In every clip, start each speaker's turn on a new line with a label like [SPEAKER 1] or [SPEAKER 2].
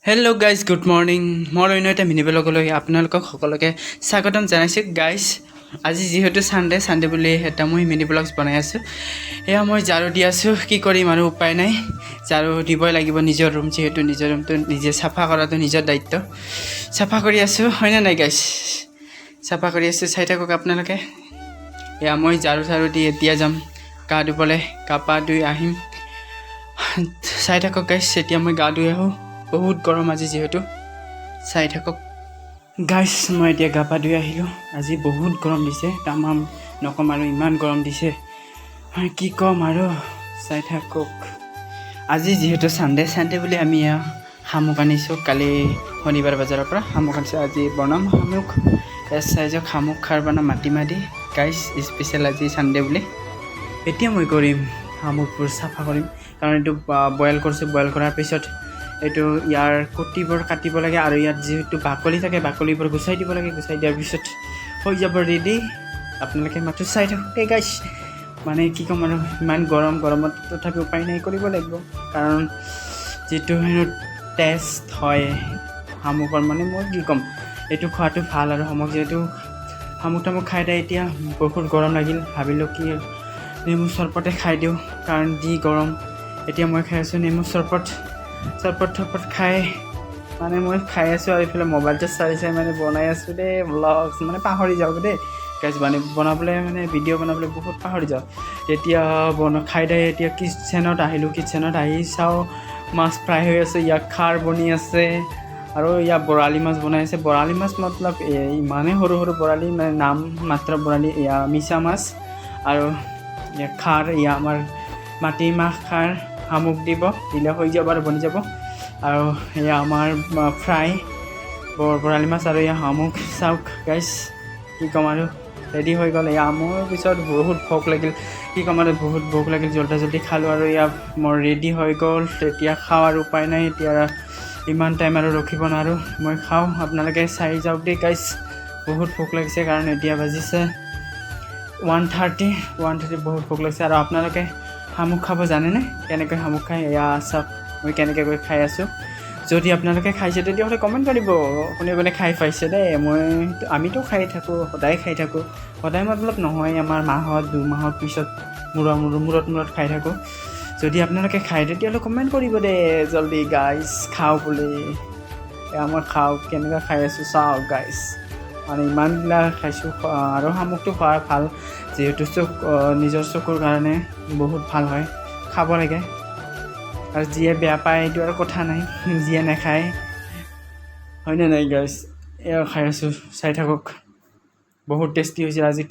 [SPEAKER 1] hello' guys good morning মই অন্য এটা মিনি ব্লগলৈ আপোনালোকক সকলোকে স্বাগতম জনাইছোঁ গাইজ আজি যিহেতু ছানডে বুলি এটা মই মিনি ব্লগছ বনাই আছোঁ এয়া মই ঝাৰু দি আছোঁ কি কৰিম আৰু উপায় নাই ঝাৰু দিবই লাগিব নিজৰ ৰুম যিহেতু নিজৰ ৰুমটো নিজে চাফা কৰাটো নিজৰ দায়িত্ব চাফা কৰি আছোঁ হয়নে নাই গাইজ চাফা কৰি আছোঁ চাই থাকক আপোনালোকে এয়া মই ঝাৰু দি এতিয়া যাম গা ধুবলৈ গা পা ধুই আহিম চাই থাকক গাইজ এতিয়া মই গা ধুই আহোঁ বহুত গৰম আজি যিহেতু চাই থাকক গাইজ মই এতিয়া গা পা ধুই আহিলোঁ আজি বহুত গৰম দিছে তামাম নকম আৰু ইমান গৰম দিছে কি ক'ম আৰু চাই থাকক আজি যিহেতু ছানডে বুলি আমি শামুক আনিছোঁ কালি শনিবাৰ বজাৰৰ পৰা শামুক আনিছোঁ আজি বনাম শামুক এছ চাইজৰ শামুক খাৰ বনাম মাটিমাহ দি গাইজ স্পেচিয়েল আজি ছানডে বুলি এতিয়া মই কৰিম শামুকবোৰ চাফা কৰিম কাৰণ এইটো বইল কৰিছোঁ বইল কৰাৰ পিছত এইটো ইয়াৰ কটিবোৰ কাটিব লাগে আৰু ইয়াত যিহেতু বাকলি থাকে বাকলিবোৰ গুচাই দিব লাগে গুচাই দিয়াৰ পিছত হৈ যাব ৰেডি আপোনালোকে মাত্ৰ চাই থাকক গাইজ মানে কি ক'ম আৰু ইমান গৰমত তথাপি উপায় নাই কৰিব লাগিব কাৰণ যিটো টেষ্ট হয় শামুকৰ মানে মই কি ক'ম এইটো খোৱাটো ভাল আৰু শামুক যিহেতু শামুক খাই দিয়ে এতিয়া বহুত গৰম লাগিল ভাবিলোঁ কি নেমু চৰবতে খাই দিওঁ কাৰণ যি গৰম এতিয়া মই খাই আছোঁ নেমু চৰবত খাই মানে মই খাই আছোঁ আৰু এইফালে মোবাইলটো চাই মানে বনাই আছোঁ দেই ব্লগছ মানে পাহৰি যাওঁ দেই গাইজ বনাবলৈ মানে ভিডিঅ' বনাবলৈ বহুত পাহৰি যাওঁ তেতিয়া খাই দিয়ে এতিয়া কিটচেনত আহিলোঁ কিটচেনত আহি চাওঁ মাছ ফ্ৰাই হৈ আছে ইয়াত খাৰ বনি আছে আৰু ইয়াত বৰালি মাছ বনাই আছে বৰালি মাছ মতলব ইমানেই সৰু বৰালি মানে নাম মাত্ৰ বৰালি এয়া মিছা মাছ আৰু খাৰ এয়া আমাৰ মাটিমাহ খাৰ শামুক দিলে হৈ যাব আৰু বনি যাব আৰু এয়া আমাৰ ফ্ৰাই বৰালি মাছ আৰু এয়া শামুক চাওক গাইজ কি ক'ম আৰু ৰেডি হৈ গ'ল এয়া মোৰ পিছত বহুত ভোক লাগিল কি ক'ম আৰু বহুত ভোক লাগিল জল্দি খালোঁ আৰু এয়া মোৰ ৰেডি হৈ গ'ল তেতিয়া খাওঁ আৰু উপায় নাই এতিয়া ইমান টাইম আৰু ৰখিব নোৱাৰোঁ মই খাওঁ আপোনালোকে চাই যাওক দেই গাইজ বহুত ভোক লাগিছে কাৰণ এতিয়া বাজিছে 1:30 বহুত ভোক লাগিছে আৰু আপোনালোকে শামুক খাব জানেনে কেনেকৈ শামুক খায় এয়া চাওক মই কেনেকৈ খাই আছোঁ যদি আপোনালোকে খাইছে তেতিয়াহ'লে কমেণ্ট কৰিব কোনে খাই পাইছে দেই আমিতো খাই থাকোঁ সদায় খাই থাকোঁ সদায় মতলব নহয় আমাৰ মাহত 2 মাহৰ পিছত মূৰত খাই থাকোঁ যদি আপোনালোকে খায় তেতিয়াহ'লে কমেণ্ট কৰিব দেই জল্দি গাইজ খাওঁ বুলি এয়া মই খাওঁ কেনেকৈ খাই আছোঁ চাওক গাইজ মানে ইমানবিলাক খাইছোঁ আৰু শামুকটো খোৱা ভাল যিহেতু নিজৰ চকুৰ কাৰণে বহুত ভাল হয় খাব লাগে আৰু যিয়ে বেয়া পায় এইটো আৰু কথা নাই যিয়ে নাখায় হয়নে নাই গাইজ এয়া খাই আছোঁ চাই থাকক বহুত টেষ্টি হৈছে আজি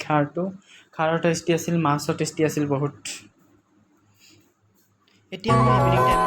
[SPEAKER 1] খাৰৰ টেষ্টি আছিল মাছৰ টেষ্টি আছিল বহুত এতিয়া মই ইভিনিং টাইমত